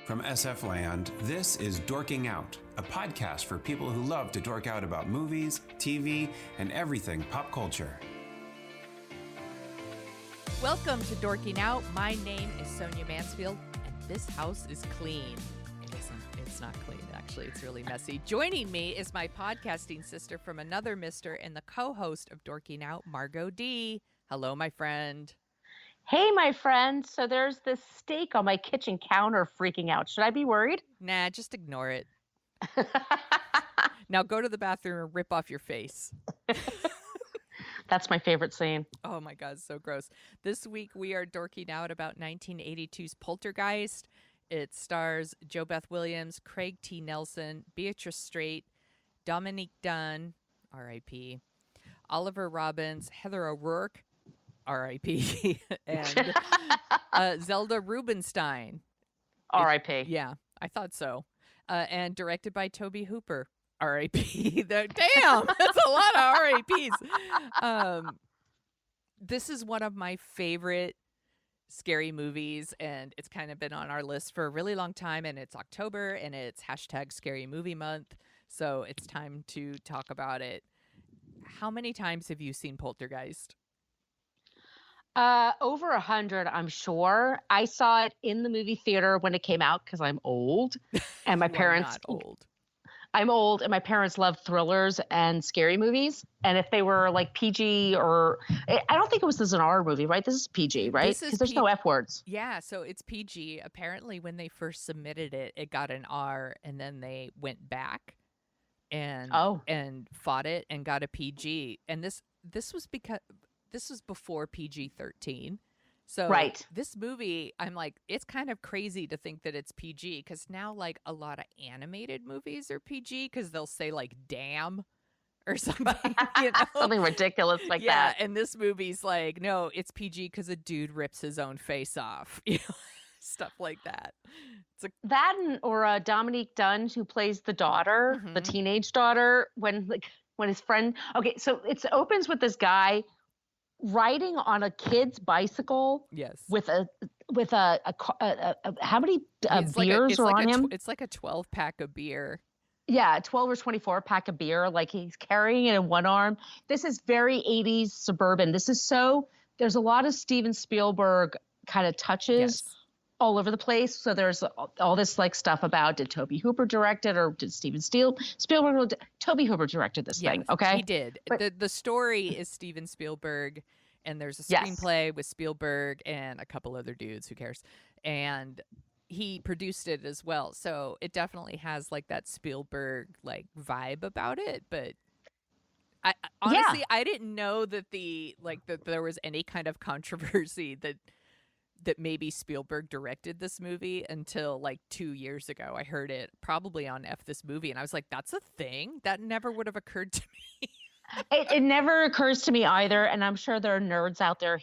From SF Land, this is Dorking Out, a podcast for people who love to dork out about movies, TV, and everything pop culture. Welcome to Dorking Out. My name is Sonia Mansfield, and this house is clean. It isn't. It's not clean, actually. It's really messy. Joining me is my podcasting sister from another mister and the co-host of Dorking Out, Margo D. Hello, my friend. Hey, my friend. So there's this steak on my kitchen counter freaking out. Should I be worried? Nah, just ignore it. Now go to the bathroom and rip off your face. That's my favorite scene. Oh my God, so gross. This week we are dorking out about 1982's Poltergeist. It stars JoBeth Williams, Craig T. Nelson, Beatrice Straight, Dominique Dunne, R.I.P., Oliver Robbins, Heather O'Rourke, R.I.P., and Zelda Rubenstein. R.I.P. Yeah, I thought so. And directed by Tobe Hooper. R.I.P. Damn, that's a lot of R.I.P.s. This is one of my favorite scary movies, and it's kind of been on our list for a really long time, and it's October, and it's hashtag Scary Movie Month, so it's time to talk about it. How many times have you seen Poltergeist? Over 100, I'm sure. I saw it in the movie theater when it came out because I'm old, and my parents. Not old. I'm old, and my parents love thrillers and scary movies. And if they were like PG or I don't think this is an R movie, right? This is PG, right? Because there's no F words. Yeah, so it's PG. Apparently, when they first submitted it, it got an R, and then they went back and fought it and got a PG. And this was because this was before PG-13. So right. This movie, I'm like, it's kind of crazy to think that it's PG because now like a lot of animated movies are PG because they'll say like damn or something, you know? Something ridiculous like that. Yeah, and this movie's like, no, it's PG because a dude rips his own face off, you know, stuff like that. Or Dominique Dunne, who plays the daughter, the teenage daughter, when his friend. Okay, so it opens with this guy riding on a kid's bicycle. Yes. With a how many beers are on him? It's like a 12-pack of beer. Yeah, 12 or 24 pack of beer. Like he's carrying it in one arm. This is very 80s suburban. There's a lot of Steven Spielberg kind of touches all over the place. So there's all this like stuff about, did Tobe Hooper direct it or did Steven Spielberg? Tobe Hooper directed this thing. Okay. He did. But the story is Steven Spielberg, and there's a screenplay with Spielberg and a couple other dudes. Who cares? And he produced it as well. So it definitely has like that Spielberg like vibe about it. But I honestly, I didn't know that that there was any kind of controversy that maybe Spielberg directed this movie until like 2 years ago. I heard it probably on F This Movie, and I was like, that's a thing? That never would have occurred to me. It never occurs to me either, and I'm sure there are nerds out there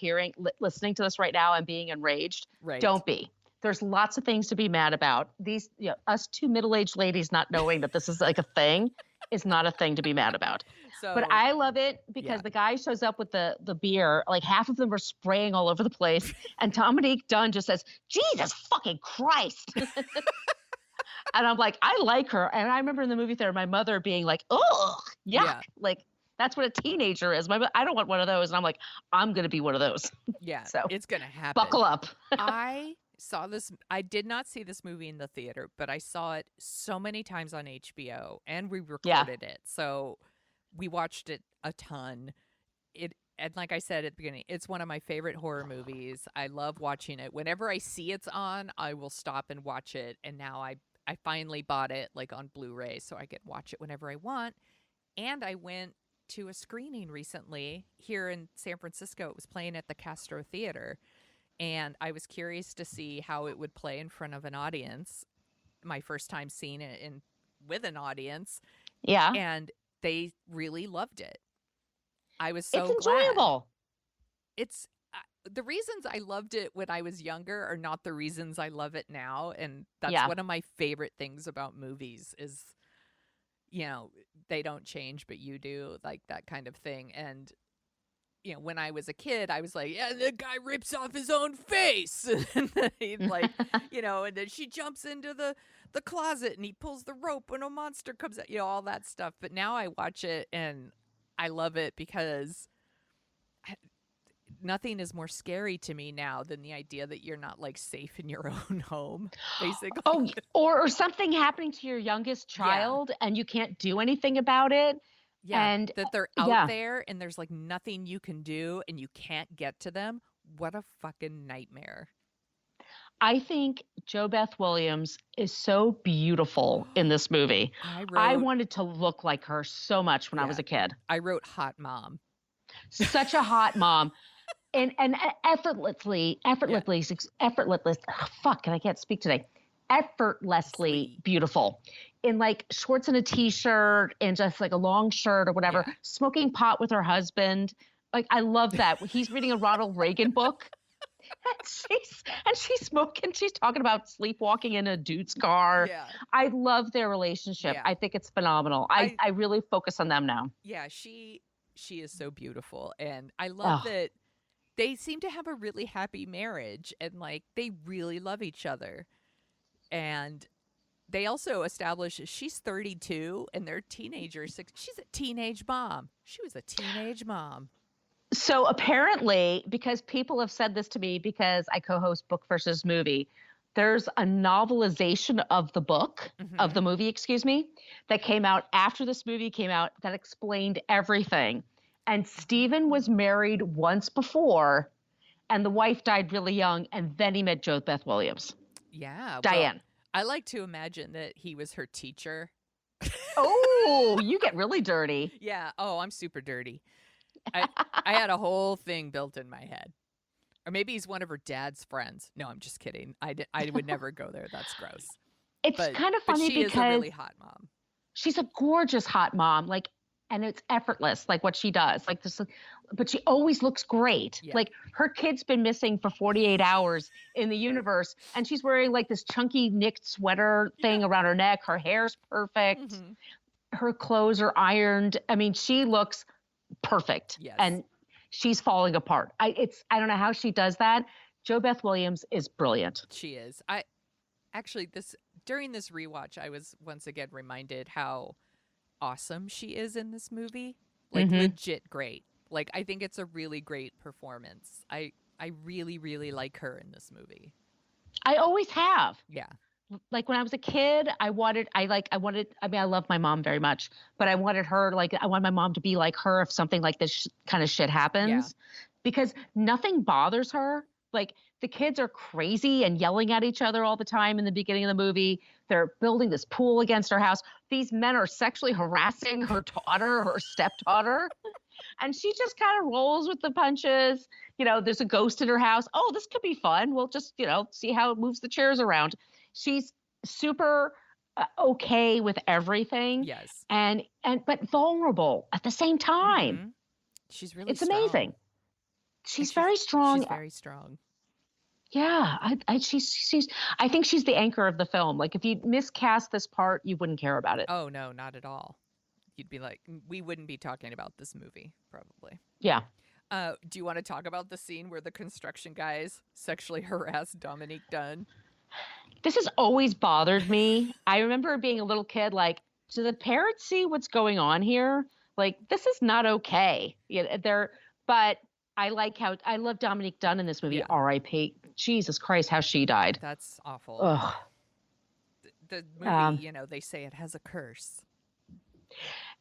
listening to this right now and being enraged. Right. Don't be. There's lots of things to be mad about. These, us two middle-aged ladies not knowing that this is like a thing is not a thing to be mad about. But I love it because the guy shows up with the beer, like half of them are spraying all over the place. And Dominique Dunne just says, Jesus fucking Christ. And I'm like, I like her. And I remember in the movie theater, my mother being like, oh, yuck. Yeah. Like, that's what a teenager is. I don't want one of those. And I'm like, I'm going to be one of those. Yeah, so it's going to happen. Buckle up. I saw this. I did not see this movie in the theater, but I saw it so many times on HBO, and we recorded it. So we watched it a ton. And like I said at the beginning, it's one of my favorite horror movies. I love watching it. Whenever I see it's on, I will stop and watch it. And now I finally bought it like on Blu-ray, so I can watch it whenever I want. And I went to a screening recently here in San Francisco. It was playing at the Castro Theater, and I was curious to see how it would play in front of an audience. My first time seeing it with an audience. Yeah. And they really loved it. I was so It's enjoyable. It's the reasons I loved it when I was younger are not the reasons I love it now. And that's one of my favorite things about movies is, you know, they don't change, but you do, like that kind of thing. And when I was a kid, I was like, yeah, the guy rips off his own face. And then he'd like, and then she jumps into the closet and he pulls the rope when a monster comes out, all that stuff. But now I watch it and I love it because nothing is more scary to me now than the idea that you're not like safe in your own home, basically. Oh, or something happening to your youngest child and you can't do anything about it. Yeah, and that they're out there and there's like nothing you can do and you can't get to them. What a fucking nightmare. I think JoBeth Williams is so beautiful in this movie. I wanted to look like her so much when I was a kid. I wrote hot mom. Such a hot mom. And effortlessly, I can't speak today. Effortlessly beautiful in like shorts and a t-shirt and just like a long shirt or whatever, smoking pot with her husband. Like, I love that. He's reading a Ronald Reagan book and she's smoking. She's talking about sleepwalking in a dude's car. Yeah. I love their relationship. Yeah. I think it's phenomenal. I really focus on them now. Yeah. She is so beautiful. And I love that they seem to have a really happy marriage and like they really love each other. And they also establish she's 32 and they're teenagers. She's a teenage mom. She was a teenage mom. So apparently, because people have said this to me because I co-host Book versus Movie, there's a novelization of the book, of the movie, that came out after this movie came out that explained everything. And Stephen was married once before and the wife died really young and then he met JoBeth Williams. Yeah. Diane. Well, I like to imagine that he was her teacher. Oh, you get really dirty. Yeah. Oh, I'm super dirty. I had a whole thing built in my head. Or maybe he's one of her dad's friends. No, I'm just kidding. I would never go there. That's gross. It's kind of funny because she is a really hot mom. She's a gorgeous hot mom. Like, and it's effortless, like what she does. Like this, but she always looks great. Yeah. Like her kid's been missing for 48 hours in the universe, and she's wearing like this chunky knit sweater thing around her neck. Her hair's perfect. Her clothes are ironed. I mean, she looks perfect. Yes. And she's falling apart. I don't know how she does that. JoBeth Williams is brilliant. She is. During this rewatch, I was once again reminded how awesome she is in this movie. Like legit great. Like I think it's a really great performance. I really, really like her in this movie. I always have. Yeah. Like when I was a kid, I love my mom very much, but I wanted my mom to be like her if something like this kind of shit happens, because nothing bothers her. Like the kids are crazy and yelling at each other all the time in the beginning of the movie. They're building this pool against her house. These men are sexually harassing her daughter, her stepdaughter. And she just kind of rolls with the punches. There's a ghost in her house. Oh, this could be fun. We'll just, see how it moves the chairs around. She's super okay with everything. Yes. But vulnerable at the same time. She's really It's amazing. She's very strong. She's very strong. Yeah. I think she's the anchor of the film. Like if you miscast this part, you wouldn't care about it. Oh no, not at all. You'd be like, we wouldn't be talking about this movie, probably. Yeah. Do you want to talk about the scene where the construction guys sexually harass Dominique Dunne? This has always bothered me. I remember being a little kid, like, do the parents see what's going on here? Like, this is not okay. But I love Dominique Dunne in this movie. Yeah. R.I.P. Jesus Christ, how she died. That's awful. Ugh. The movie, they say it has a curse.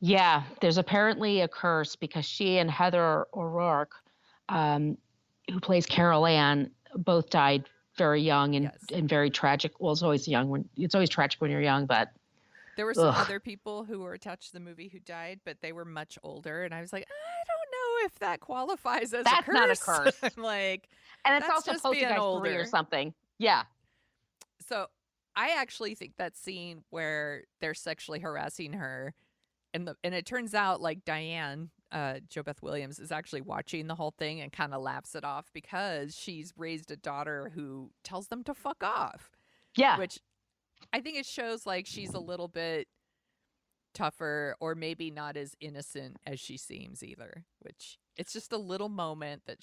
Yeah, there's apparently a curse because she and Heather O'Rourke, who plays Carol Ann, both died very young and very tragic. Well, it's always tragic when you're young, but there were some other people who were attached to the movie who died, but they were much older, and I was like, I don't know if that qualifies as a curse. That's not a curse. I'm like, and it's also Poltergeist 3 or something. Yeah. So I actually think that scene where they're sexually harassing her, and it turns out like Diane, JoBeth Williams, is actually watching the whole thing and kind of laughs it off because she's raised a daughter who tells them to fuck off. Yeah. Which I think it shows like she's a little bit tougher or maybe not as innocent as she seems either, which it's just a little moment that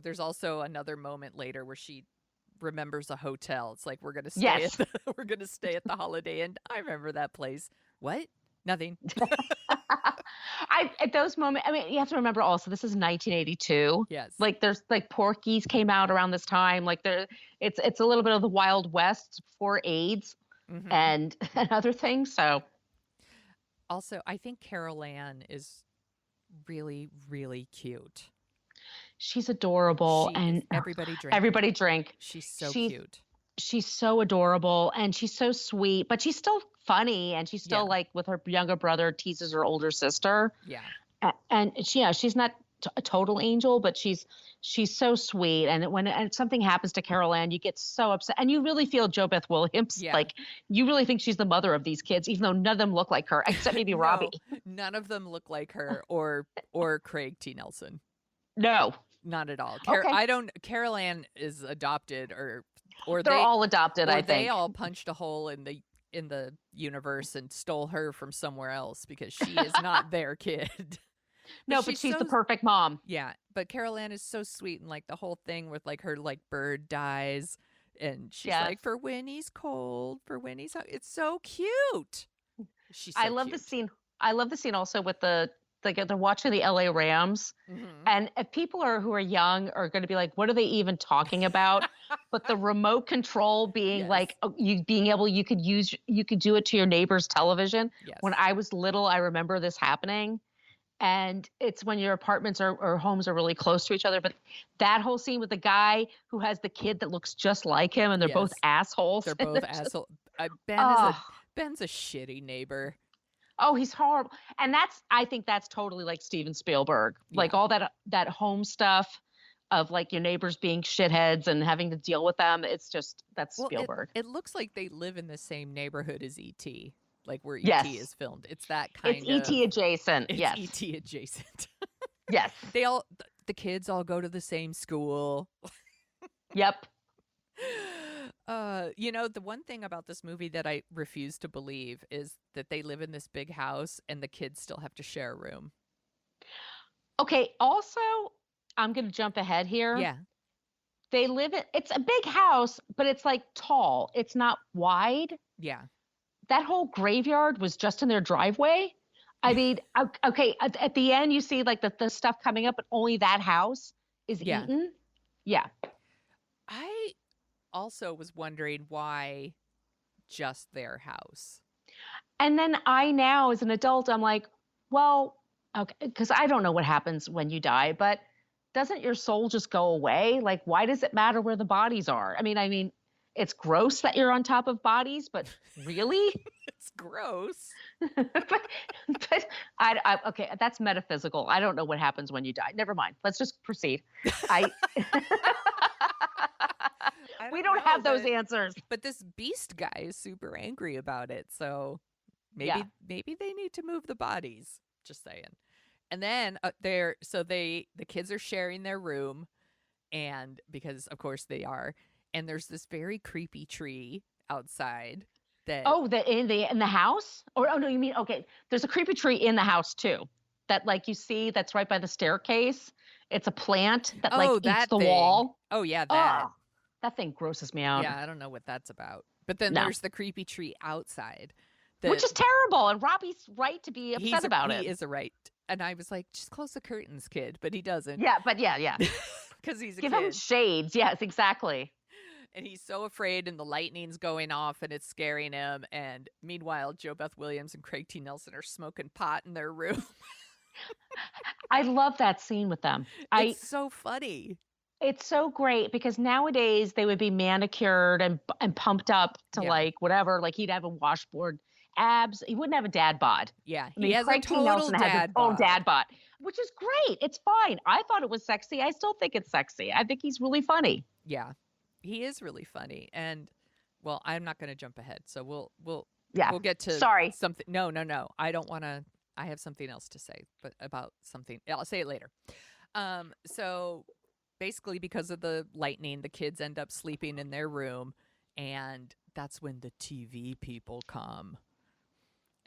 there's also another moment later where she remembers a hotel. It's like, we're going to stay we're going to stay at the Holiday Inn. I remember that place. What? Nothing. At those moments, I mean, you have to remember also this is 1982. Yes. Like there's like Porky's came out around this time. Like it's a little bit of the Wild West before AIDS and other things. So also, I think Carol Ann is really, really cute. She's adorable, and everybody drink. Everybody drink. She's so cute. She's so adorable, and she's so sweet, but she's still funny, and she's still like with her younger brother teases her older sister. Yeah, and she's not a total angel, but she's so sweet. And when something happens to Carol Ann, you get so upset, and you really feel JoBeth Williams. Yeah. Like you really think she's the mother of these kids, even though none of them look like her, except maybe Robbie. None of them look like her, or Craig T. Nelson. No, not at all. Okay. Carol Ann is adopted, or they're all adopted. I think they all punched a hole in the universe and stole her from somewhere else because she is not their kid. No, but she's the perfect mom. Yeah, but Carol Ann is so sweet, and like the whole thing with like her like bird dies, and she's like, for when he's cold, for when he's hot. It's so cute. I love the scene. I love the scene also with they're watching the LA Rams, and if people who are young are going to be like, what are they even talking about? But the remote control being like you could do it to your neighbor's television. Yes. When I was little, I remember this happening. And it's when your apartments or homes are really close to each other. But that whole scene with the guy who has the kid that looks just like him, and they're both assholes. They're both assholes. Ben's a shitty neighbor. Oh, he's horrible. And I think that's totally like Steven Spielberg. Yeah. Like all that home stuff of like your neighbors being shitheads and having to deal with them. That's Spielberg. It looks like they live in the same neighborhood as E.T. Like where E.T. is filmed. It's that kind of. It's E.T. adjacent. It's yes. E.T. adjacent. Yes. The kids all go to the same school. Yep. The one thing about this movie that I refuse to believe is that they live in this big house and the kids still have to share a room. Okay. Also, I'm going to jump ahead here. Yeah. It's a big house, but it's like tall. It's not wide. Yeah. That whole graveyard was just in their driveway. I mean, okay, at the end you see like the stuff coming up, but only that house is eaten. Yeah. I also was wondering why just their house. And then I now, as an adult, I'm like, well, okay, because I don't know what happens when you die, but doesn't your soul just go away? Like, why does it matter where the bodies are? I mean, it's gross that you're on top of bodies, but really? It's gross. but okay, that's metaphysical. I don't know what happens when you die. Never mind. Let's just proceed. We don't have those answers. But this beast guy is super angry about it, so maybe they need to move the bodies. Just saying. And then the kids are sharing their room, and because of course they are. And there's this very creepy tree outside that. Oh, in the house? Or no, you mean okay? There's a creepy tree in the house too. That like you see, that's right by the staircase. It's a plant that eats the wall. Oh yeah, that. Oh, that thing grosses me out. Yeah, I don't know what that's about. But then there's the creepy tree outside, which is terrible. And Robbie's right to be upset about it. He is right. And I was like, just close the curtains, kid. But he doesn't. Yeah, but yeah. Because he's a kid. Give him shades. Yes, exactly. And he's so afraid, and the lightning's going off, and it's scaring him. And meanwhile, JoBeth Williams and Craig T. Nelson are smoking pot in their room. I love that scene with them. It's so funny. It's so great because nowadays they would be manicured and pumped up to like whatever. Like he'd have a washboard abs. He wouldn't have a dad bod. Yeah, he has Craig T. Nelson has his own dad bod, which is great. It's fine. I thought it was sexy. I still think it's sexy. I think he's really funny. Yeah. He is really funny, and well, I'm not going to jump ahead, so we'll get to something. No, I don't want to. I have something else to say, but about something. I'll say it later. So basically, because of the lightning, the kids end up sleeping in their room, and that's when the TV people come.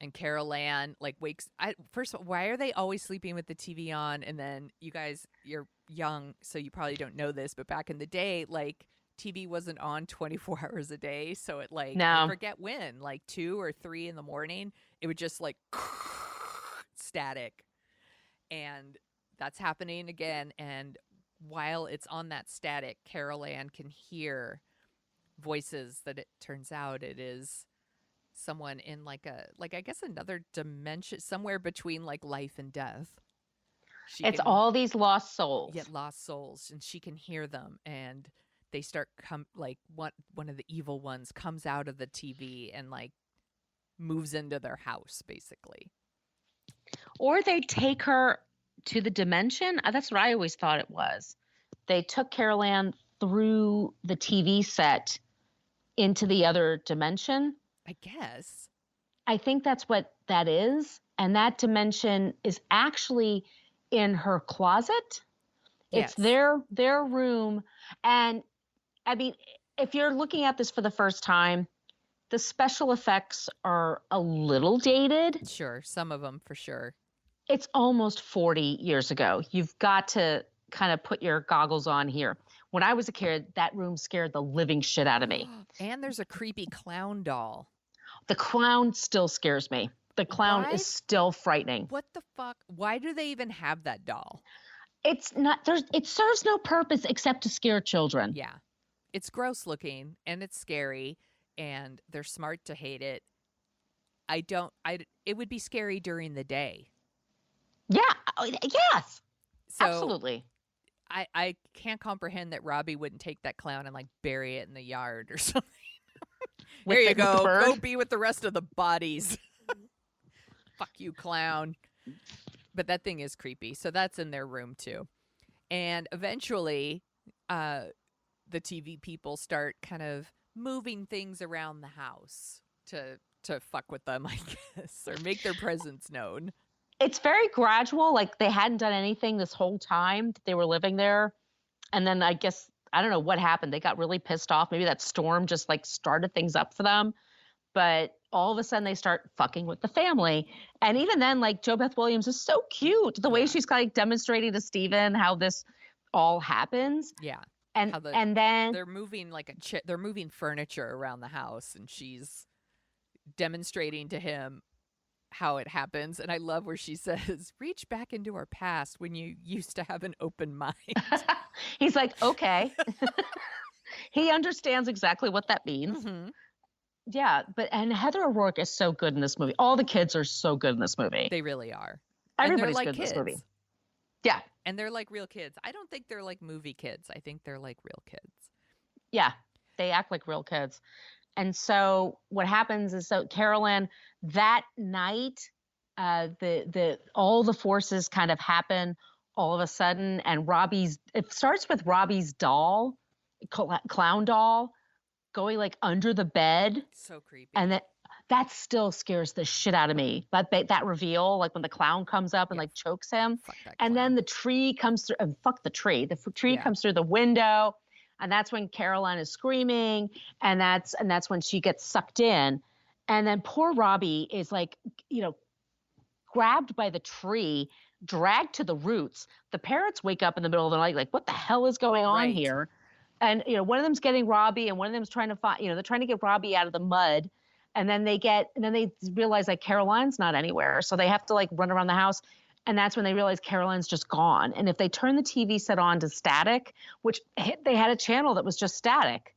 And Carol Ann like wakes. First of all, why are they always sleeping with the TV on? And then you guys, you're young, so you probably don't know this, but back in the day, like TV wasn't on 24 hours a day. So it like, I forget when, like 2 or 3 in the morning, it would just like static. And that's happening again. And while it's on that static, Carol Ann can hear voices that it turns out it is someone in like I guess another dimension, somewhere between like life and death. It's all these lost souls. Yet lost souls, and she can hear them, and they start like one of the evil ones comes out of the TV and like moves into their house basically. Or they take her to the dimension. That's what I always thought it was. They took Carol Ann through the TV set into the other dimension. I guess. I think that's what that is. And that dimension is actually in her closet. It's their room. And I mean, if you're looking at this for the first time, the special effects are a little dated. Sure. Some of them for sure. It's almost 40 years ago. You've got to kind of put your goggles on here. When I was a kid, that room scared the living shit out of me. And there's a creepy clown doll. The clown still scares me. The clown is still frightening. What the fuck? Why do they even have that doll? It's not, it serves no purpose except to scare children. Yeah. It's gross looking and it's scary and they're smart to hate it. It would be scary during the day. Yeah. Yes. So absolutely. I can't comprehend that Robbie wouldn't take that clown and like bury it in the yard or something. There you go. Go be with the rest of the bodies. Fuck you, clown. But that thing is creepy. So that's in their room too. And eventually, the TV people start kind of moving things around the house to fuck with them, I guess, or make their presence known. It's very gradual. Like they hadn't done anything this whole time that they were living there. And then I guess, I don't know what happened. They got really pissed off. Maybe that storm just like started things up for them. But all of a sudden they start fucking with the family. And even then, like JoBeth Williams is so cute. The way she's like demonstrating to Steven how this all happens. Yeah. And then they're moving like they're moving furniture around the house and she's demonstrating to him how it happens. And I love where she says, reach back into our past when you used to have an open mind. He's like, okay. He understands exactly what that means. Mm-hmm. Yeah, and Heather O'Rourke is so good in this movie. All the kids are so good in this movie. They really are. Everybody's like good kids. in this movie. Yeah. And they're like real kids. I don't think they're like movie kids. I think they're like real kids. Yeah, they act like real kids. And so what happens is, so Carol Ann, that night, all the forces kind of happen all of a sudden, and it starts with Robbie's doll, clown doll, going like under the bed. So creepy. And that still scares the shit out of me. That reveal, like when the clown comes up and like chokes him, and then the tree comes through, and fuck the tree. The tree comes through the window, and that's when Carol Ann is screaming, and that's when she gets sucked in, and then poor Robbie is like, grabbed by the tree, dragged to the roots. The parents wake up in the middle of the night, like, what the hell is going on here? And, one of them's getting Robbie and one of them's trying to find, they're trying to get Robbie out of the mud. And then they realize like Carol Ann's not anywhere. So they have to like run around the house. And that's when they realize Carol Ann's just gone. And if they turn the TV set on to static, which they had a channel that was just static,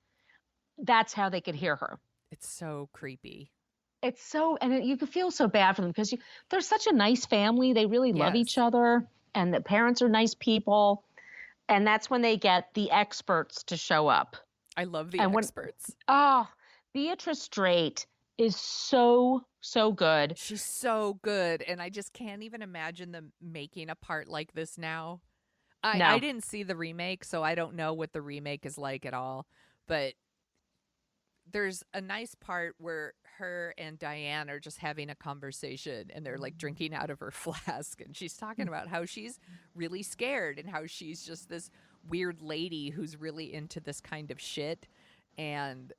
that's how they could hear her. It's so creepy. You could feel so bad for them because they're such a nice family. They really love each other. And the parents are nice people. And that's when they get the experts to show up. I love the experts. Beatrice Straight is so good. She's so good. And I just can't even imagine them making a part like this now. I didn't see the remake, so I don't know what the remake is like at all. But there's a nice part where her and Diane are just having a conversation and they're like drinking out of her flask. And she's talking about how she's really scared and how she's just this weird lady who's really into this kind of shit. And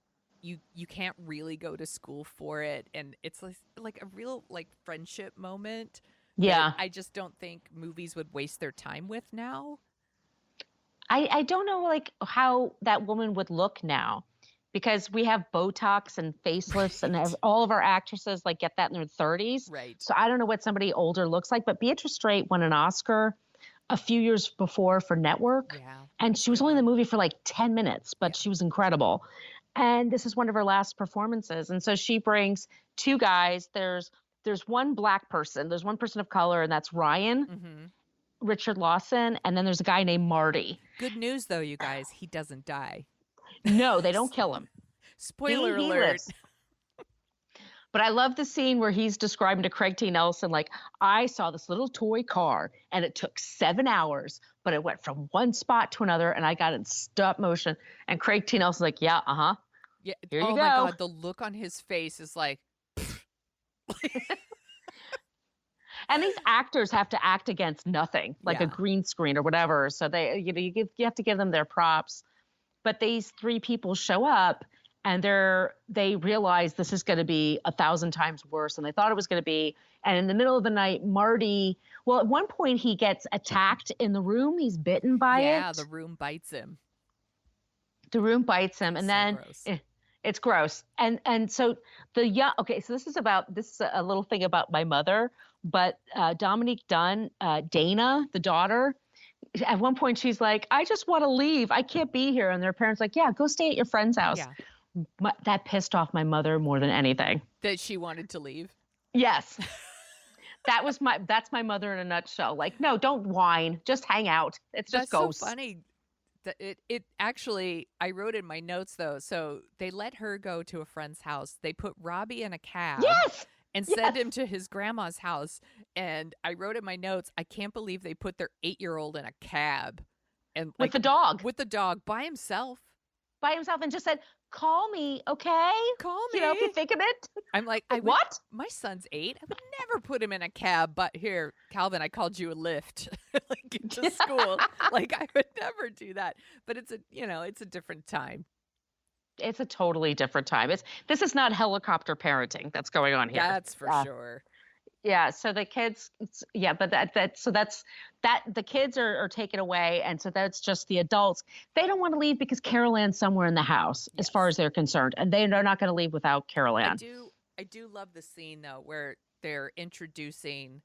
you can't really go to school for it, and it's like a real like friendship moment. Yeah. I just don't think movies would waste their time with now. I don't know like how that woman would look now, because we have Botox and facelifts and all of our actresses like get that in their 30s. Right. So I don't know what somebody older looks like, but Beatrice Straight won an Oscar a few years before for Network. Yeah. And she was only in the movie for like 10 minutes, but she was incredible. And this is one of her last performances. And so she brings two guys. There's one black person, there's one person of color, and that's Ryan, Richard Lawson. And then there's a guy named Marty. Good news though, you guys, he doesn't die. No, they don't kill him. Spoiler alert. Lives. But I love the scene where he's describing to Craig T. Nelson, like, I saw this little toy car and it took 7 hours, but it went from one spot to another and I got it in stop motion. And Craig T. Nelson's like, yeah, Yeah. Here you go. Oh my God, the look on his face is like. And these actors have to act against nothing, like a green screen or whatever. So they, you have to give them their props. But these three people show up. And they realize this is going to be 1,000 times worse than they thought it was going to be. And in the middle of the night, Marty, well, at one point he gets attacked in the room. He's bitten by it. Yeah, the room bites him. The room bites him. And so then gross. It's gross. And so okay, so this is a little thing about my mother, but Dominique Dunne, Dana, the daughter, at one point she's like, I just want to leave. I can't be here. And their parents like, yeah, go stay at your friend's house. Yeah. That pissed off my mother more than anything. That she wanted to leave? Yes. That's my mother in a nutshell. Like, no, don't whine. Just hang out. It's just ghosts. That's so funny. It actually, I wrote in my notes though. So they let her go to a friend's house. They put Robbie in a cab. Yes. And send him to his grandma's house. And I wrote in my notes, I can't believe they put their 8-year-old in a cab. And with the dog. With the dog by himself. By himself, and just said, call me, okay? Call me. You know, if you think of it. I'm like, what? My son's 8. I would never put him in a cab. But here, Calvin, I called you a lift, like to school. Like I would never do that. But it's a different time. It's a totally different time. This is not helicopter parenting that's going on here. That's for sure. Yeah. So the kids, but the kids are taken away. And so that's just the adults. They don't want to leave because Carol Ann's somewhere in the house as far as they're concerned. And they're not going to leave without Carol Ann. I do love the scene though, where they're introducing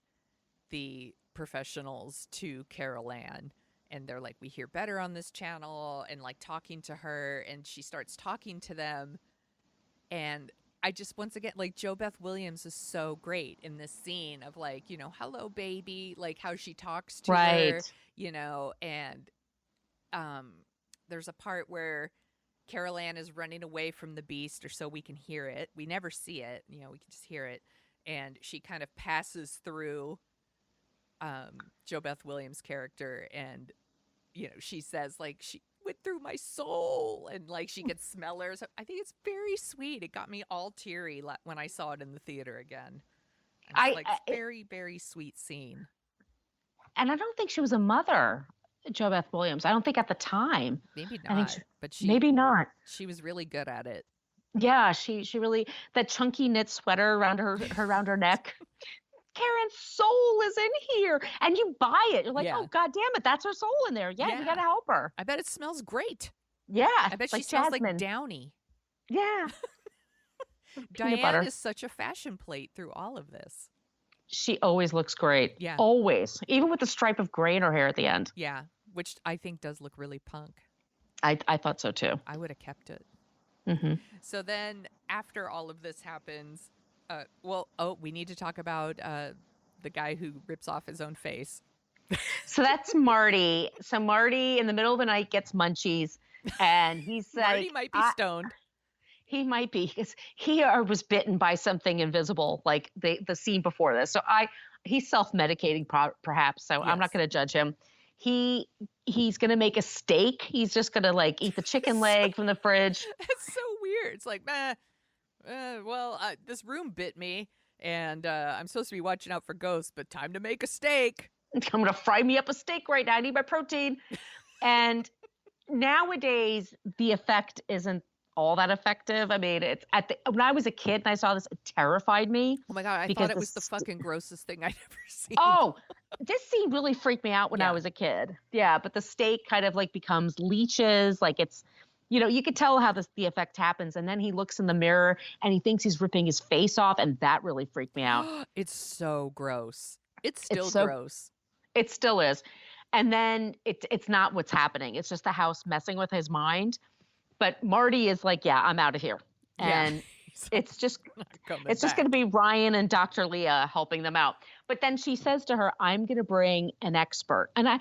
the professionals to Carol Ann. And they're like, we hear better on this channel, and like talking to her, and she starts talking to them. And I just, once again, like JoBeth Williams is so great in this scene of like, hello, baby, like how she talks to her, and there's a part where Carol Ann is running away from the beast, or so we can hear it. We never see it, we can just hear it. And she kind of passes through JoBeth Williams' character, and she says like she went through my soul, and like she gets smellers. I think it's very sweet. It got me all teary when I saw it in the theater again. Very, very sweet scene. And I don't think she was a mother, JoBeth Williams. I don't think at the time. Maybe not. Maybe not. She was really good at it. Yeah, she really, that chunky knit sweater around her neck. Karen's soul is in here, and you buy it. You're like, oh God damn it, that's her soul in there. Yeah, you gotta help her. I bet it smells great. Yeah, I bet she smells like Downy. Yeah. Diane is such a fashion plate through all of this. She always looks great. Yeah, always, even with the stripe of gray in her hair at the end. Yeah, which I think does look really punk. I thought so too. I would have kept it. Mm-hmm. So then, after all of this happens. We need to talk about the guy who rips off his own face. So that's Marty. So Marty, in the middle of the night, gets munchies, and he's like, Marty might be stoned. He might be, because he was bitten by something invisible, like the scene before this. So he's self-medicating perhaps. So I'm not going to judge him. He's going to make a steak. He's just going to like eat the chicken leg from the fridge. It's so weird. It's like, this room bit me, and I'm supposed to be watching out for ghosts, but time to make a steak. I'm going to fry me up a steak right now. I need my protein. And nowadays, the effect isn't all that effective. I mean, it's when I was a kid and I saw this, it terrified me. Oh my God, I thought it was the fucking grossest thing I'd ever seen. Oh, this scene really freaked me out when I was a kid. Yeah, but the steak kind of like becomes leeches. Like it's, you could tell how the effect happens. And then he looks in the mirror and he thinks he's ripping his face off. And that really freaked me out. It's so gross. It's still gross. It still is. And then it's not what's happening. It's just the house messing with his mind. But Marty is like, yeah, I'm out of here. And it's just going to be Ryan and Dr. Leah helping them out. But then she says to her, I'm going to bring an expert. And I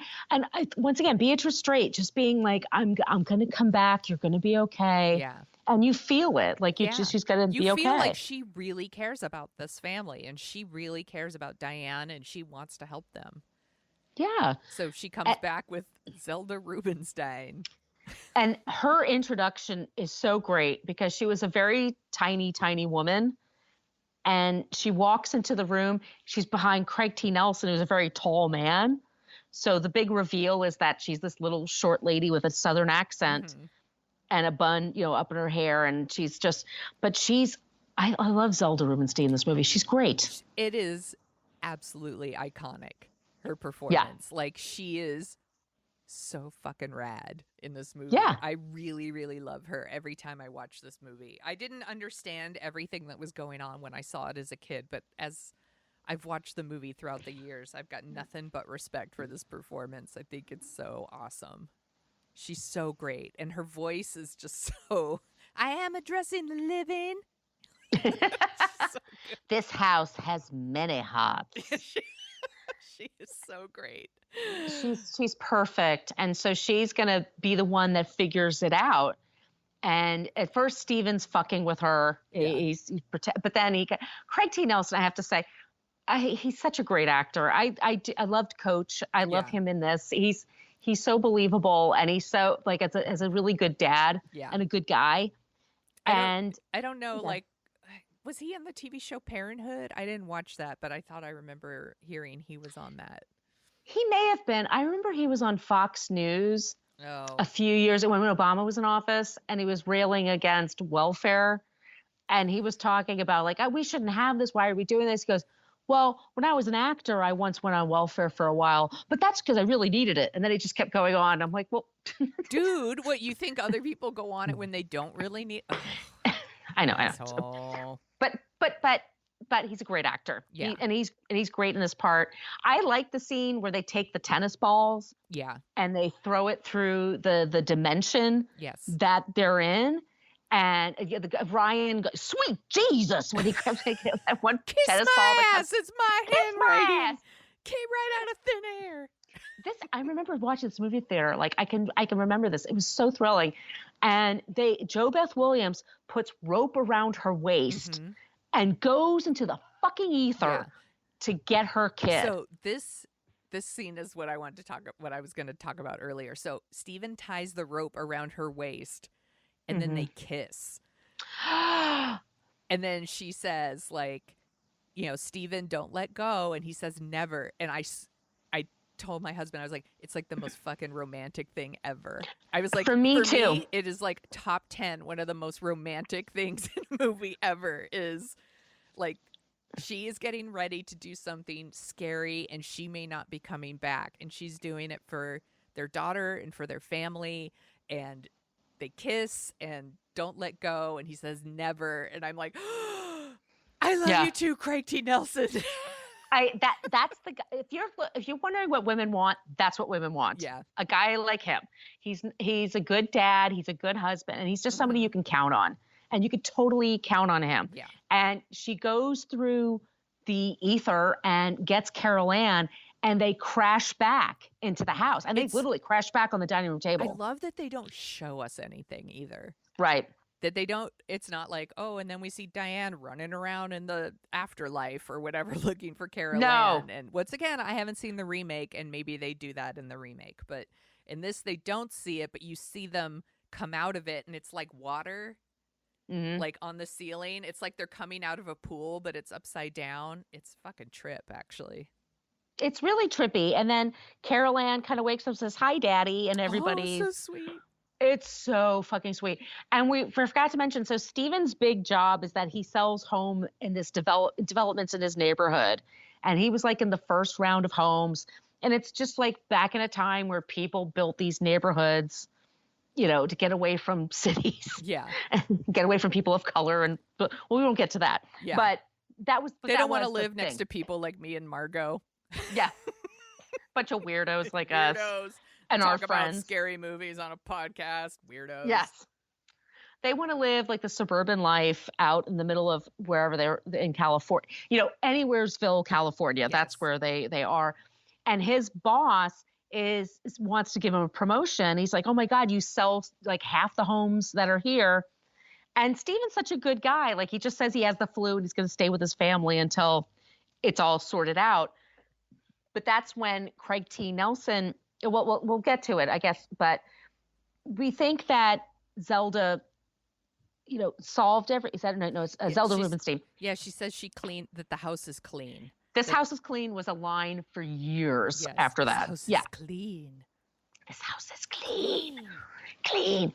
once again, Beatrice Straight just being like, I'm going to come back. You're going to be okay. Yeah. And you feel it. Like she's going to be okay. You feel like she really cares about this family and she really cares about Diane and she wants to help them. Yeah. So she comes back with Zelda Rubenstein. And her introduction is so great because she was a very tiny, tiny woman. And she walks into the room. She's behind Craig T. Nelson, who's a very tall man. So the big reveal is that she's this little short lady with a Southern accent and a bun, up in her hair. And she's just, I love Zelda Rubenstein in this movie. She's great. It is absolutely iconic, her performance. Yeah. Like she is so fucking rad in this movie. Yeah. I really, really love her every time I watch this movie. I didn't understand everything that was going on when I saw it as a kid, but as I've watched the movie throughout the years, I've got nothing but respect for this performance. I think it's so awesome. She's so great. And her voice is just so, I am addressing the living. So this house has many hearts. She is so great. She's perfect. And so she's going to be the one that figures it out. And at first Steven's fucking with her. Yeah. But then Craig T. Nelson, I have to say, he's such a great actor. I loved Coach. I love him in this. He's so believable. And he's so like, as a really good dad and a good guy. I don't know, like, was he in the TV show Parenthood? I didn't watch that, but I thought I remember hearing he was on that. He may have been. I remember he was on Fox News a few years ago when Obama was in office, and he was railing against welfare. And he was talking about like, we shouldn't have this. Why are we doing this? He goes, well, when I was an actor, I once went on welfare for a while, but that's because I really needed it. And then it just kept going on. I'm like, well, dude, what, you think other people go on it when they don't really need? Oh. I know. But he's a great actor. Yeah. He's great in this part. I like the scene where they take the tennis balls. Yeah. And they throw it through the dimension that they're in. And Ryan goes, sweet Jesus, when he grabs that one tennis ball. It's my handwriting. Came right out of thin air. I remember watching this movie theater. Like I can remember this. It was so thrilling. And JoBeth Williams puts rope around her waist and goes into the fucking ether to get her kid. So this scene is what I wanted to what I was going to talk about earlier. So Steven ties the rope around her waist and then they kiss. And then she says like, Steven, don't let go. And he says never. And I told my husband, I was like, it's like the most fucking romantic thing ever. I was like, for me, it is like top 10. One of the most romantic things in a movie ever is like, she is getting ready to do something scary and she may not be coming back. And she's doing it for their daughter and for their family. And they kiss and don't let go. And he says never. And I'm like, oh, I love you too, Craig T. Nelson. That's the guy. If you're wondering what women want, that's what women want. Yeah. A guy like him. He's a good dad. He's a good husband. And he's just somebody you can count on. And you could totally count on him. Yeah. And she goes through the ether and gets Carol Ann, and they crash back into the house. And they literally crash back on the dining room table. I love that they don't show us anything either. Right. That they don't, it's not like, oh, and then we see Diane running around in the afterlife or whatever looking for Carol Ann. And once again, I haven't seen the remake, and maybe they do that in the remake. But in this, they don't see it, but you see them come out of it, and it's like water. Like on the ceiling. It's like they're coming out of a pool, but it's upside down. It's fucking trip, actually. It's really trippy. And then Carol Ann kind of wakes up and says, hi, Daddy. And everybody. Oh, so sweet. It's so fucking sweet. And we forgot to mention, so Steven's big job is that he sells home in this developments in his neighborhood. And he was like in the first round of homes. And it's just like back in a time where people built these neighborhoods, to get away from cities. Yeah. And get away from people of color. And we won't get to that. Yeah. But that was, they don't want to live next to people like me and Margo. Yeah. Bunch of weirdos like us. And talk our about friends. Scary movies on a podcast. Weirdos. Yes. They want to live like the suburban life out in the middle of wherever they're in California, anywheresville, California. Yes. That's where they are. And his boss wants to give him a promotion. He's like, oh my God, you sell like half the homes that are here. And Steven's such a good guy. Like he just says he has the flu and he's going to stay with his family until it's all sorted out. But that's when Craig T. Nelson, we'll get to it, I guess. But we think that Zelda, solved every. Is that no? It's Zelda Rubenstein. Yeah, she says that the house is clean. This house is clean was a line for years after that. This house is clean. This house is clean. Clean.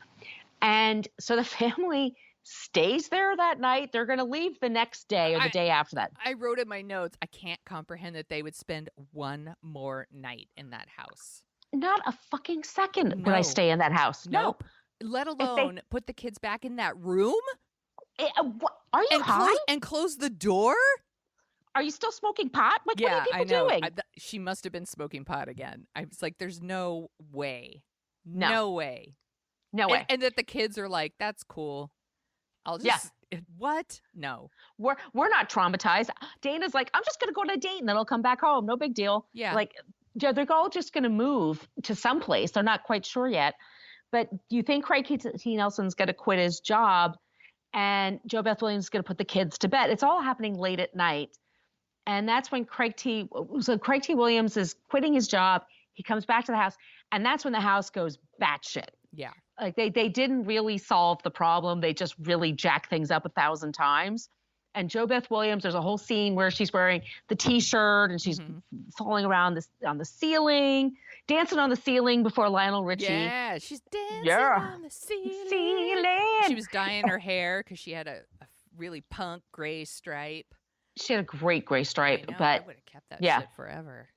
And so the family stays there that night. They're going to leave the next day or the day after that. I wrote in my notes, I can't comprehend that they would spend one more night in that house. Not a fucking second would I stay in that house. Nope. No. Let alone put the kids back in that room. Are you high? And close the door? Are you still smoking pot? Like, what are people doing? She must have been smoking pot again. I was like, there's no way. No way. No way. And that the kids are like, that's cool. I'll just, what? No. We're not traumatized. Dana's like, I'm just going to go on a date and then I'll come back home. No big deal. Yeah. Like, they're all just going to move to someplace. They're not quite sure yet. But do you think Craig T. Nelson's going to quit his job and JoBeth Williams is going to put the kids to bed? It's all happening late at night. And that's when Craig T. Williams is quitting his job. He comes back to the house. And that's when the house goes batshit. Yeah. Like they didn't really solve the problem. They just really jack things up 1,000 times. And JoBeth Williams, there's a whole scene where she's wearing the T-shirt and she's falling around on the ceiling, dancing on the ceiling before Lionel Richie. Yeah, she's dancing on the ceiling. She was dyeing her hair because she had a really punk gray stripe. She had a great gray stripe, I but would have kept that shit forever.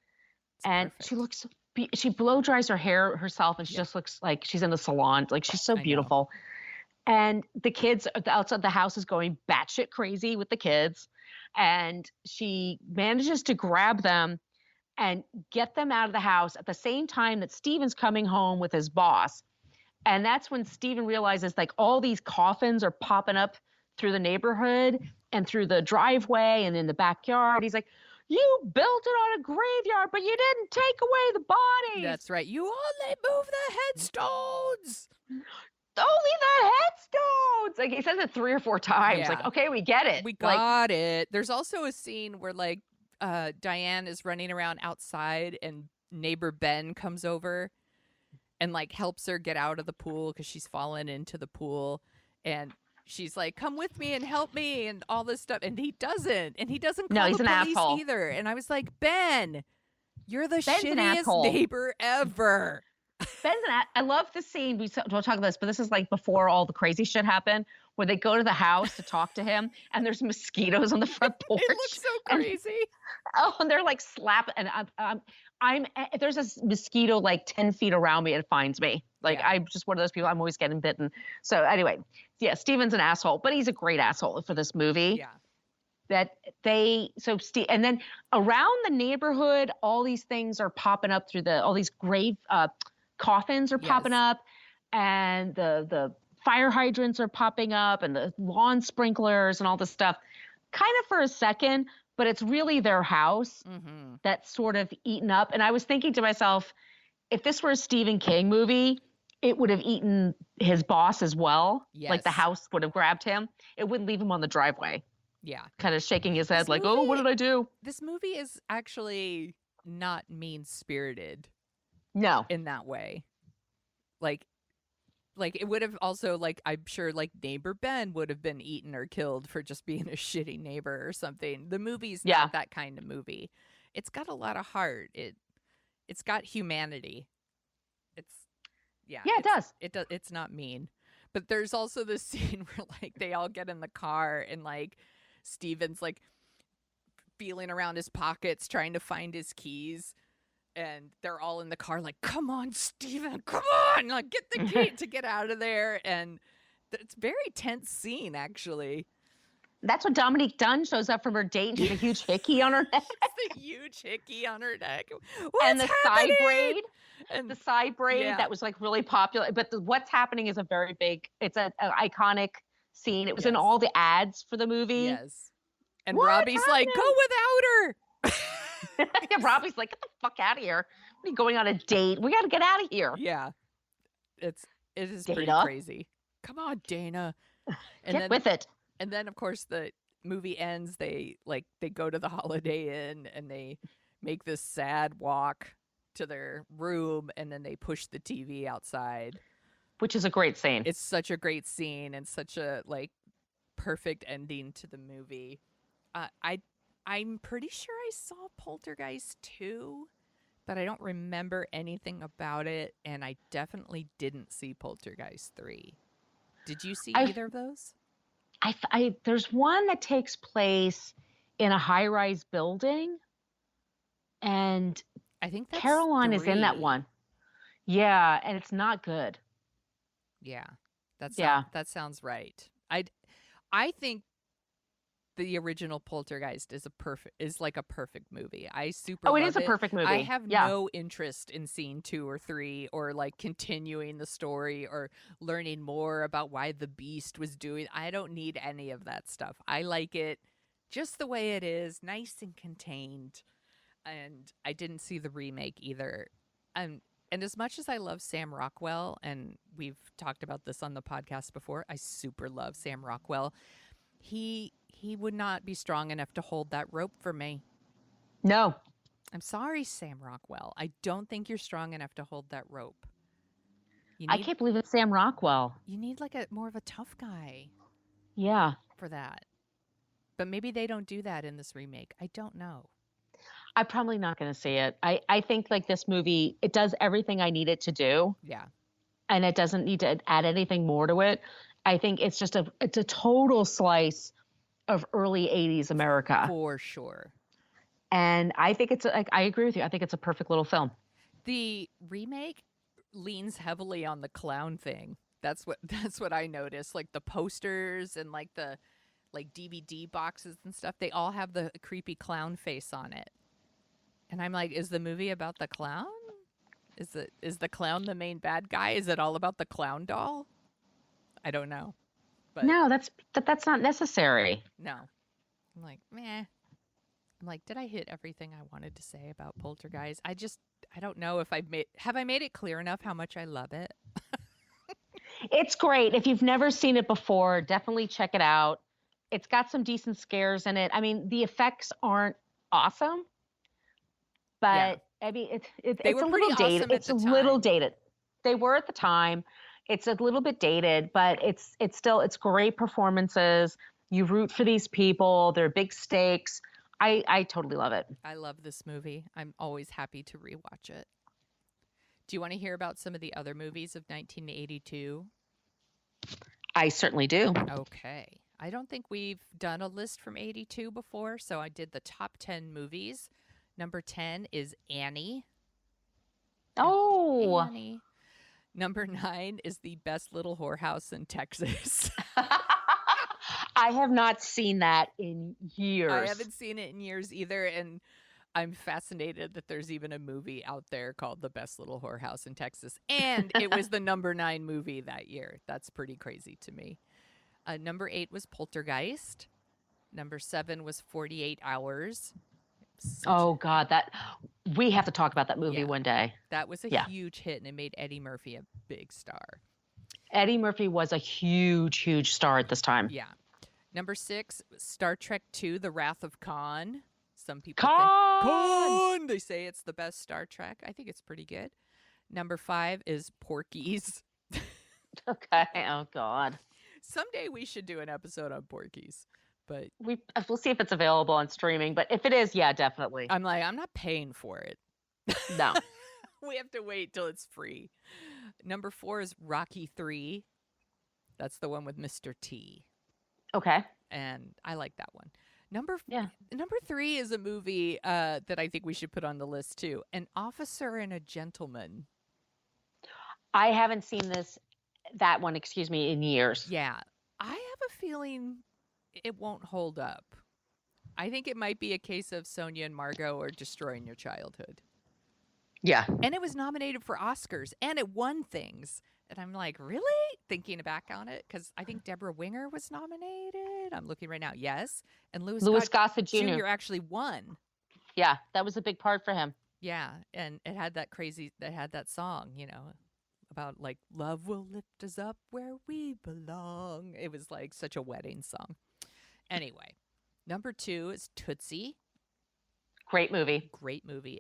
It's and perfect. she looks. She blow dries her hair herself, and she just looks like she's in the salon. Like she's so beautiful. And the kids outside the house is going batshit crazy with the kids. And she manages to grab them and get them out of the house at the same time that Steven's coming home with his boss. And that's when Steven realizes like all these coffins are popping up through the neighborhood and through the driveway and in the backyard. He's like, you built it on a graveyard, but you didn't take away the bodies. That's right. You only move the headstones. Only the headstones. Like he says it 3 or 4 times. Yeah. Like, okay, we get it. We got it. There's also a scene where like Diane is running around outside and neighbor Ben comes over and like helps her get out of the pool because she's fallen into the pool. And she's like, come with me and help me and all this stuff. And he doesn't. And he doesn't call he's the an police asshole. either. And I was like, Ben, you're the Ben's shittiest neighbor ever. I love the scene. We'll talk about this, but this is like before all the crazy shit happened, where they go to the house to talk to him, and there's mosquitoes on the front porch. It looks so crazy. And they're like and I'm there's a mosquito like 10 feet around me. It finds me. Like I'm just one of those people. I'm always getting bitten. So anyway, Steven's an asshole, but he's a great asshole for this movie. Yeah. And then around the neighborhood, all these things are popping up through all these grave coffins are popping up, and the fire hydrants are popping up, and the lawn sprinklers and all this stuff. Kind of for a second, but it's really their house that's sort of eaten up. And I was thinking to myself, if this were a Stephen King movie, it would have eaten his boss as well. Yes. Like the house would have grabbed him. It wouldn't leave him on the driveway. Yeah. Kind of shaking his head like, oh, what did I do? This movie is actually not mean-spirited. No. In that way. Like it would have also, like, I'm sure, like, neighbor Ben would have been eaten or killed for just being a shitty neighbor or something. The movie's not that kind of movie. It's got a lot of heart. It's got humanity. Yeah. Yeah, it does. It's not mean. But there's also this scene where like they all get in the car and like Steven's like feeling around his pockets trying to find his keys. And they're all in the car like, come on, Steven, come on, like get the key to get out of there. And it's a very tense scene, actually. That's when Dominique Dunne shows up from her date and she's a huge hickey on her neck. The huge hickey on her neck. And the happening? side braid. And the side braid that was like really popular. But what's happening is a very big, it's an iconic scene. It was in all the ads for the movie. Yes. And Robbie's like, go without her. Yeah, Robbie's like, get the fuck out of here. What are you going on a date? We got to get out of here. Yeah. It is Dana. pretty crazy. Come on, Dana. And Get with it. And then, of course, the movie ends. They go to the Holiday Inn and they make this sad walk to their room, and then they push the TV outside. Which is a great scene. It's such a great scene and such a like perfect ending to the movie. I'm pretty sure I saw Poltergeist 2, but I don't remember anything about it, and I definitely didn't see Poltergeist 3. Did you see either of those? There's one that takes place in a high-rise building, and I think that's Caroline 3. is in that one. Yeah, and it's not good. Yeah, that sounds right. I think the original Poltergeist is like a perfect movie. I super love it is a perfect movie. I have no interest in seeing 2 or 3 or like continuing the story or learning more about why the Beast was doing. I don't need any of that stuff. I like it just the way it is, nice and contained. And I didn't see the remake either. And as much as I love Sam Rockwell, and we've talked about this on the podcast before, I super love Sam Rockwell. He would not be strong enough to hold that rope for me. No. I'm sorry, Sam Rockwell. I don't think you're strong enough to hold that rope. I can't believe it's Sam Rockwell. You need like more of a tough guy. Yeah. For that. But maybe they don't do that in this remake. I don't know. I'm probably not going to see it. I think like this movie, it does everything I need it to do. Yeah. And it doesn't need to add anything more to it. I think it's just it's a total slice of early 80s America. For sure. And I think I agree with you. I think it's a perfect little film. The remake leans heavily on the clown thing. That's what I noticed. Like the posters and like the DVD boxes and stuff, they all have the creepy clown face on it. And I'm like, is the movie about the clown? Is the clown the main bad guy? Is it all about the clown doll? I don't know. But no, that's not necessary. No. I'm like, meh. I'm like, did I hit everything I wanted to say about Poltergeist? I don't know if have I made it clear enough how much I love it? It's great. If you've never seen it before, definitely check it out. It's got some decent scares in it. I mean, the effects aren't awesome, but I mean, it's a little dated. It's a little dated. They were at the time. It's a little bit dated, but it's great performances. You root for these people. They're big stakes. I totally love it. I love this movie. I'm always happy to rewatch it. Do you want to hear about some of the other movies of 1982? I certainly do. Okay. I don't think we've done a list from 82 before, so I did the top 10 movies. Number 10 is Annie. Oh. Annie. Number 9 is The Best Little Whorehouse in Texas. I have not seen that in years. I haven't seen it in years either, and I'm fascinated that there's even a movie out there called The Best Little Whorehouse in Texas, and it was the number 9 movie that year. That's pretty crazy to me. Number 8 was Poltergeist. Number 7 was 48 Hours. God, we have to talk about that movie one day. That was a huge hit, and it made Eddie Murphy a big star. Eddie Murphy was a huge, huge star at this time. Yeah. Number 6, Star Trek II, The Wrath of Khan. Some people Khan! think Khan! They say it's the best Star Trek. I think it's pretty good. Number 5 is Porky's. Okay. Oh, God. Someday we should do an episode on Porky's. But we'll see if it's available on streaming. But if it is, yeah, definitely. I'm not paying for it. No. We have to wait till it's free. Number 4 is Rocky 3. That's the one with Mr. T. Okay. And I like that one. Number 3 is a movie that I think we should put on the list too. An Officer and a Gentleman. I haven't seen that one, in years. Yeah. I have a feeling it won't hold up. I think it might be a case of Sonia and Margo are destroying your childhood. Yeah. And it was nominated for Oscars and it won things. And I'm like, really? Thinking back on it, because I think Deborah Winger was nominated. I'm looking right now. Yes. And Louis Gossett Jr. actually won. Yeah, that was a big part for him. Yeah. And it had that song, about like, love will lift us up where we belong. It was like such a wedding song. Anyway, number 2 is Tootsie. Great movie.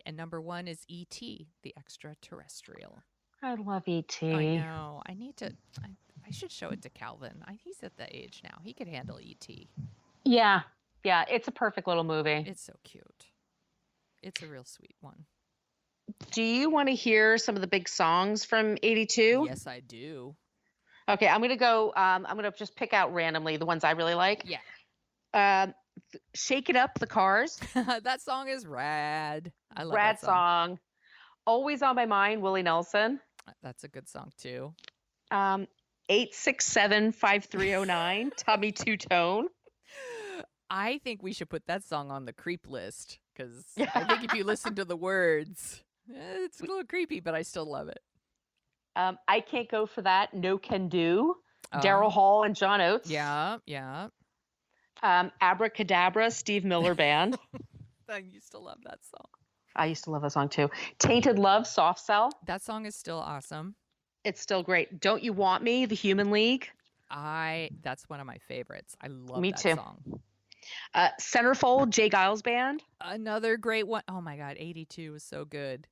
And number 1 is E.T., the Extraterrestrial. I love E.T. I know. I should show it to Calvin. He's at the age now. He could handle E.T. Yeah. Yeah. It's a perfect little movie. It's so cute. It's a real sweet one. Do you want to hear some of the big songs from 82? Yes, I do. Okay. I'm going to go, I'm going to just pick out randomly the ones I really like. Yeah. Shake It Up, The Cars. That song is rad. I love rad that song. Always on My Mind, Willie Nelson. That's a good song too. 867-5309, Tommy Two Tone. I think we should put that song on the creep list because I think if you listen to the words, it's a little creepy, but I still love it. I Can't Go For That, No Can Do. Daryl Hall and John Oates. Yeah, yeah. Abracadabra, Steve Miller Band. I used to love that song. I used to love that song too. Tainted Love, Soft Cell. That song is still awesome. It's still great. Don't You Want Me, The Human League. That's one of my favorites. I love Me that too. song. Centerfold, Jay Giles Band. Another great one. Oh my God, 82 was so good.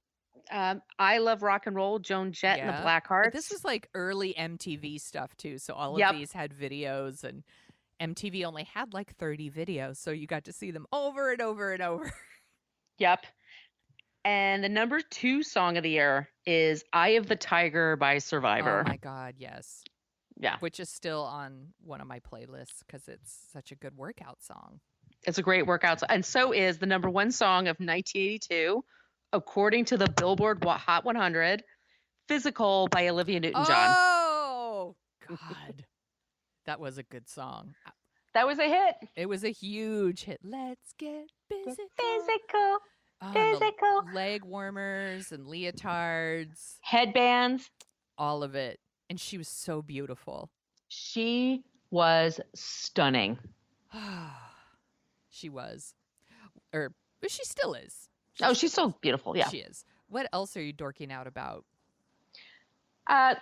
I Love Rock and Roll, Joan Jett and the Blackhearts. This was like early MTV stuff too. So all of these had videos, and MTV only had like 30 videos. So you got to see them over and over and over. Yep. And the number 2 song of the year is Eye of the Tiger by Survivor. Oh my God, yes. Yeah. Which is still on one of my playlists because it's such a good workout song. It's a great workout song. And so is the number 1 song of 1982, according to the Billboard Hot 100, Physical by Olivia Newton-John. Oh, God. That was a good song. That was a hit. It was a huge hit. Let's get physical. Physical. Physical. Leg warmers and leotards. Headbands. All of it. And she was so beautiful. She was stunning. She was. But she still is. She's so beautiful. Yeah. She is. What else are you dorking out about?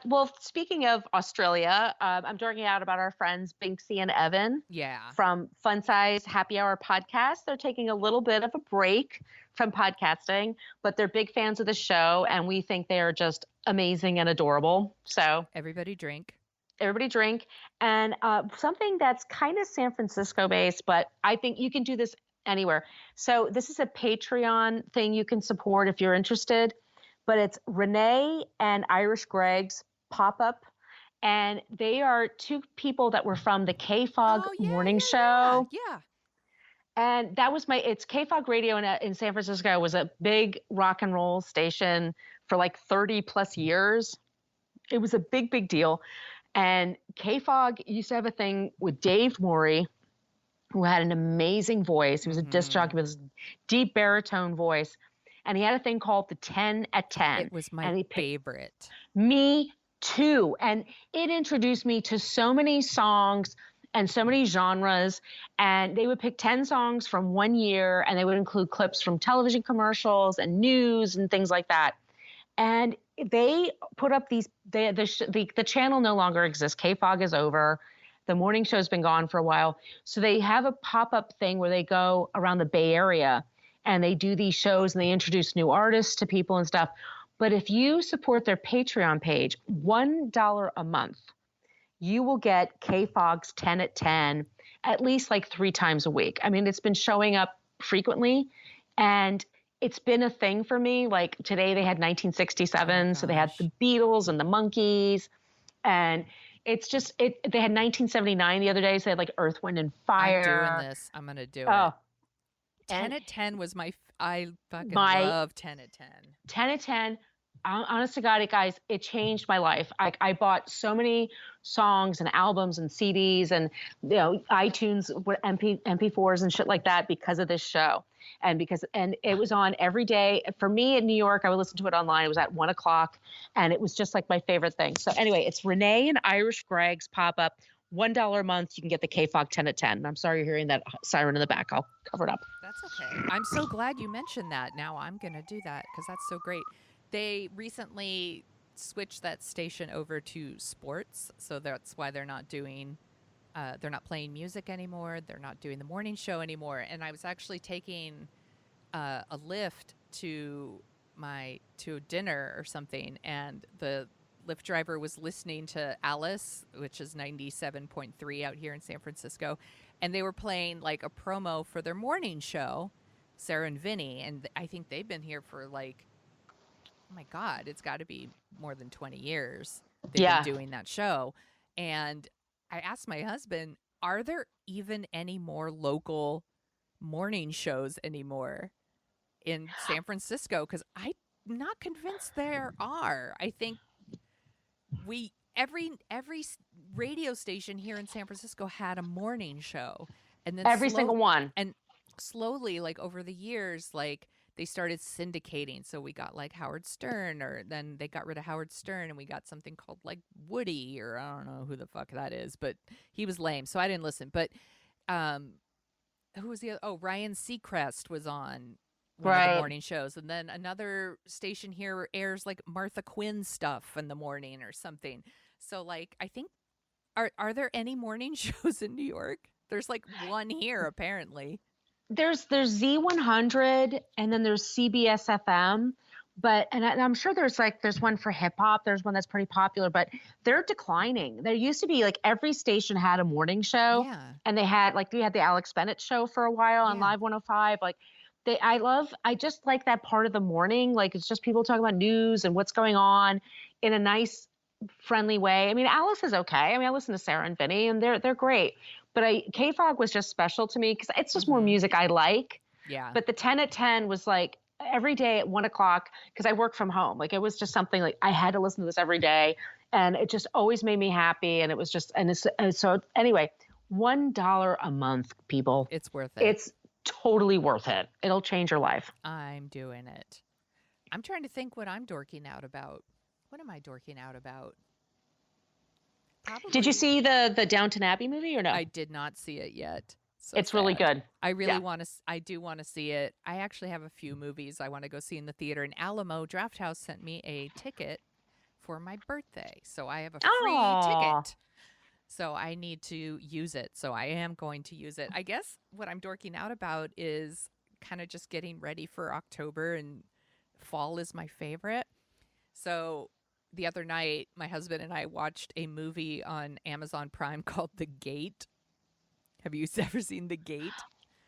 Well, speaking of Australia, I'm dorking out about our friends Binksy and Evan. Yeah. From Fun Size Happy Hour podcast. They're taking a little bit of a break from podcasting, but they're big fans of the show, and we think they are just amazing and adorable. So everybody drink. And something that's kind of San Francisco based, but I think you can do this anywhere. So this is a Patreon thing you can support if you're interested. But it's Renee and Irish Greg's pop-up. And they are 2 people that were from the K-Fog morning show. Yeah. And that was it's K-Fog Radio in San Francisco was a big rock and roll station for like 30 plus years. It was a big, big deal. And K-Fog used to have a thing with Dave Morey, who had an amazing voice. He was a disc jockey with a deep baritone voice. And he had a thing called the 10 at 10. It was my favorite. Me too. And it introduced me to so many songs and so many genres. And they would pick 10 songs from one year, and they would include clips from television commercials and news and things like that. And they put up these, the channel no longer exists. K-Fog is over. The morning show's been gone for a while. So they have a pop-up thing where they go around the Bay Area and they do these shows and they introduce new artists to people and stuff. But if you support their Patreon page, $1 a month, you will get K-Fog's 10 at 10 at least like 3 times a week. I mean, it's been showing up frequently, and it's been a thing for me. Like today they had 1967, so they had the Beatles and the Monkees, and it's just they had 1979 the other day, so they had like Earth, Wind and Fire. I'm doing this. I'm gonna do it. 10 at 10 was I fucking love 10 at 10. 10 at 10. Honest to God, guys, it changed my life. I bought so many songs and albums and CDs and iTunes MP4s and shit like that because of this show, and it was on every day for me in New York. I would listen to it online. It was at 1:00, and it was just like my favorite thing. So anyway, it's Renee and Irish Greg's pop up. $1 a month. You can get the KFOG 10 at 10. And I'm sorry you're hearing that siren in the back. I'll cover it up. That's okay. I'm so glad you mentioned that. Now I'm gonna do that because that's so great. They recently switched that station over to sports, so that's why they're not playing music anymore. They're not doing the morning show anymore. And I was actually taking a Lyft to dinner or something, and the Lyft driver was listening to Alice, which is 97.3 out here in San Francisco, and they were playing like a promo for their morning show, Sarah and Vinny, and I think they've been here for like, oh my God, it's got to be more than 20 years they've been doing that show. And I asked my husband, are there even any more local morning shows anymore in San Francisco? Because I'm not convinced there are. I think every radio station here in San Francisco had a morning show, and then every single one. And slowly, like over the years, like they started syndicating. So we got like Howard Stern, or then they got rid of Howard Stern and we got something called like Woody, or I don't know who the fuck that is, but he was lame, so I didn't listen. But who was the other? Oh, Ryan Seacrest was on one of the morning shows, and then another station here airs like Martha Quinn stuff in the morning or something. So like, I think are there any morning shows in New York? There's like one here apparently. There's Z100, and then there's CBS FM, and I'm sure there's one for hip hop. There's one that's pretty popular, but they're declining. There used to be like every station had a morning show, and we had the Alex Bennett show for a while on Live 105. Like I just like that part of the morning. Like it's just people talking about news and what's going on in a nice, friendly way. I mean, Alice is okay. I mean, I listen to Sarah and Vinny, and they're great. But KFOG was just special to me because it's just more music I like. Yeah. But the 10 at 10 was like every day at 1:00 because I work from home. Like it was just something like I had to listen to this every day, and it just always made me happy. And it was just so anyway, $1 a month, people. It's worth it. It's totally worth it. It'll change your life. I'm doing it. I'm trying to think what I'm dorking out about. What am I dorking out about? Probably. Did you see the Downton Abbey movie or no? I did not see it yet. So it's really good. I really want to. I do want to see it. I actually have a few movies I want to go see in the theater. And Alamo Drafthouse sent me a ticket for my birthday, so I have a free ticket. So I need to use it. So I am going to use it. I guess what I'm dorking out about is kind of just getting ready for October, and fall is my favorite. So the other night, my husband and I watched a movie on Amazon Prime called The Gate. Have you ever seen The Gate?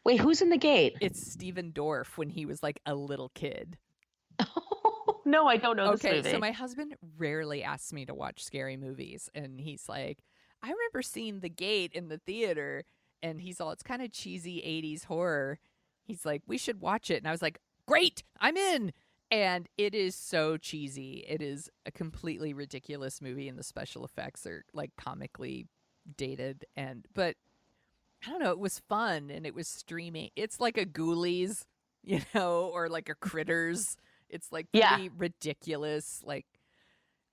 Wait, who's in The Gate? It's Stephen Dorff when he was like a little kid. No, I don't know this movie. Okay, so my husband rarely asks me to watch scary movies. And he's like, I remember seeing The Gate in the theater. And he's all, it's kind of cheesy 80s horror. He's like, we should watch it. And I was like, great, I'm in. And it is so cheesy. It is a completely ridiculous movie, and the special effects are like comically dated. But I don't know, it was fun, and it was streaming. It's like a Ghoulies, or like a Critters. It's like pretty ridiculous. Like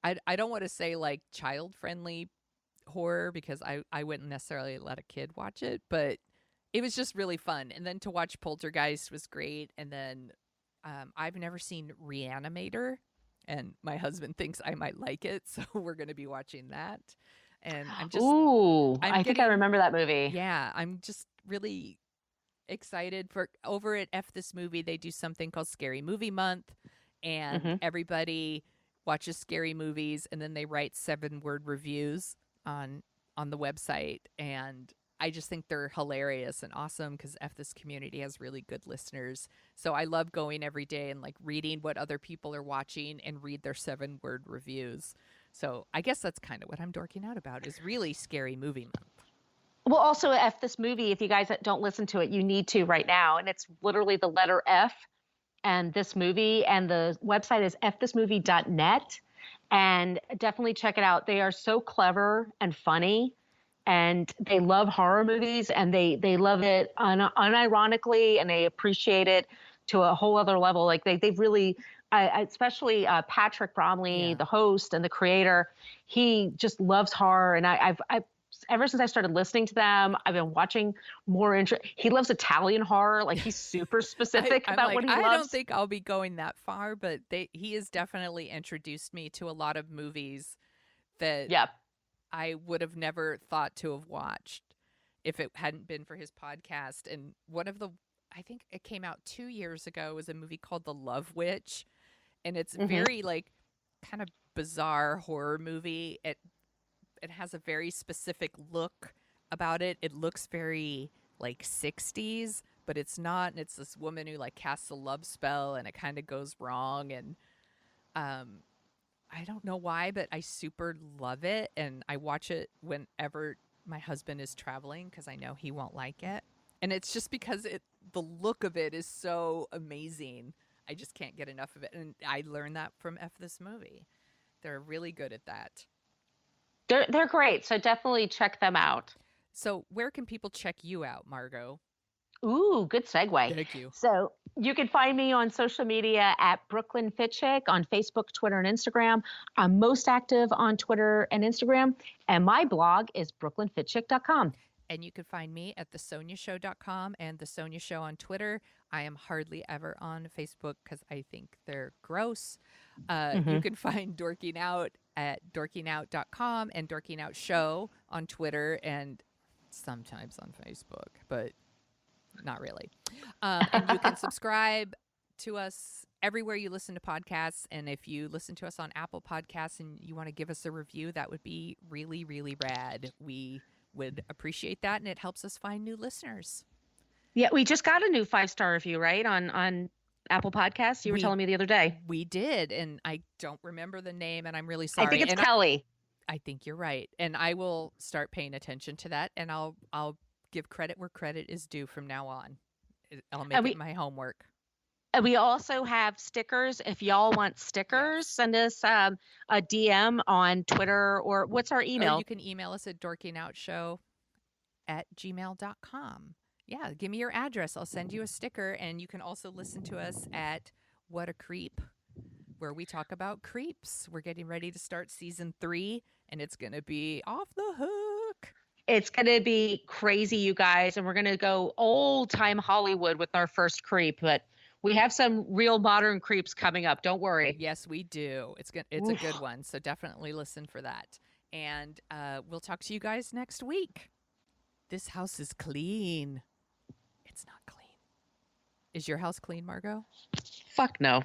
I don't want to say like child-friendly horror because I wouldn't necessarily let a kid watch it, but it was just really fun. And then to watch Poltergeist was great. And then I've never seen Reanimator, and my husband thinks I might like it, so we're going to be watching that. And I think I remember that movie. Yeah, I'm just really excited for over at F This Movie. They do something called Scary Movie Month, and everybody watches scary movies, and then they write 7-word reviews on the website. And I just think they're hilarious and awesome because F This Community has really good listeners. So I love going every day and like reading what other people are watching and read their 7-word reviews. So I guess that's kind of what I'm dorking out about, is really Scary Movie Month. Well, also F This Movie, if you guys don't listen to it, you need to right now. And it's literally the letter F and This Movie. And the website is fthismovie.net. And definitely check it out. They are so clever and funny. And they love horror movies, and they love it unironically, and they appreciate it to a whole other level. Like they've really, especially Patrick Bromley, the host and the creator, he just loves horror. And I've ever since I started listening to them, I've been watching more. He loves Italian horror. Like he's super specific about what he loves. I don't think I'll be going that far, but he has definitely introduced me to a lot of movies that I would have never thought to have watched if it hadn't been for his podcast. And one of the, I think it came out 2 years ago, was a movie called The Love Witch. And it's very like kind of bizarre horror movie. It has a very specific look about it. It looks very like 60s, but it's not. And it's this woman who like casts a love spell and it kind of goes wrong. And, I don't know why, but I super love it, and I watch it whenever my husband is traveling because I know he won't like it. And it's just because the look of it is so amazing. I just can't get enough of it, and I learned that from F This Movie. They're really good at that. They're great, so definitely check them out. So where can people check you out, Margo? Ooh, good segue. Thank you. So you can find me on social media at Brooklyn Fitchick on Facebook, Twitter, and Instagram. I'm most active on Twitter and Instagram. And my blog is brooklynfitchick.com. And you can find me at thesoniashow.com and The Sonia Show on Twitter. I am hardly ever on Facebook because I think they're gross. You can find Dorking Out at dorkingout.com and Dorking Out Show on Twitter and sometimes on Facebook, but not really. And you can subscribe to us everywhere you listen to podcasts. And if you listen to us on Apple Podcasts and you want to give us a review, that would be really, really rad. We would appreciate that, and it helps us find new listeners. Yeah, we just got a new 5-star review, right, on Apple Podcasts. You were telling me the other day. We did, and I don't remember the name, and I'm really sorry. I think it's Kelly. I think you're right, and I will start paying attention to that, and I'll give credit where credit is due from now on. I'll make it my homework. We also have stickers. If y'all want stickers, send us a DM on Twitter, or what's our email? Or you can email us at dorkingoutshow@gmail.com. Yeah, give me your address. I'll send you a sticker, and you can also listen to us at What a Creep, where we talk about creeps. We're getting ready to start season 3, and it's going to be off the hook. It's going to be crazy, you guys, and we're going to go old-time Hollywood with our first creep, but we have some real modern creeps coming up. Don't worry. Yes, we do. It's a good one, so definitely listen for that. And we'll talk to you guys next week. This house is clean. It's not clean. Is your house clean, Margo? Fuck no.